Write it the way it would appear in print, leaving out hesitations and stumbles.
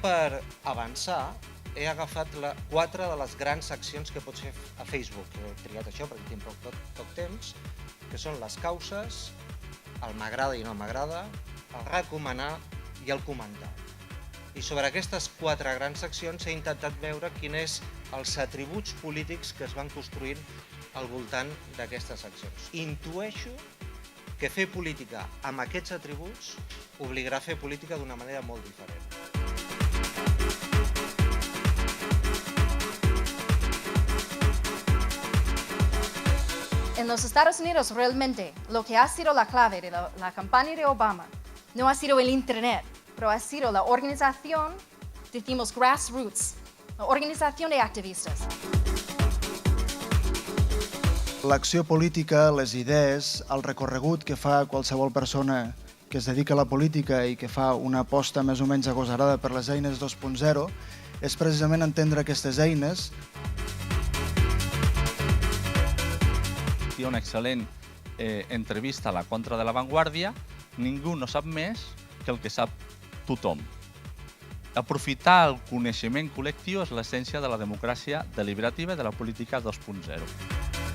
per avançar, he agafat 4 de les grans accions que pots fer a Facebook. He triat això perquè tinc poc temps, que són les causes, el m'agrada i no m'agrada, el recomanar i el comentar. I sobre aquestes 4 grans accions he intentat veure quins és els atributs polítics que es van construint al voltant d'aquestes accions. Intueixo que fer política amb aquests atributs obligarà a fer política d'una manera molt diferent. En los Estados Unidos realmente lo que ha sido la clave de la campaña de Obama no ha sido el Internet, pero ha sido la organización, decimos grassroots, la organización de activistas. L'acció política, les idees, el recorregut que fa qualsevol persona que es dedica a la política i que fa una aposta més o menys agosarada per les eines 2.0 és precisament entendre aquestes eines. Hi ha una excel·lent entrevista a la Contra de la Vanguardia. Ningú no sap més que el que sap tothom. Aprofitar el coneixement col·lectiu és l'essència de la democràcia deliberativa i de la política 2.0.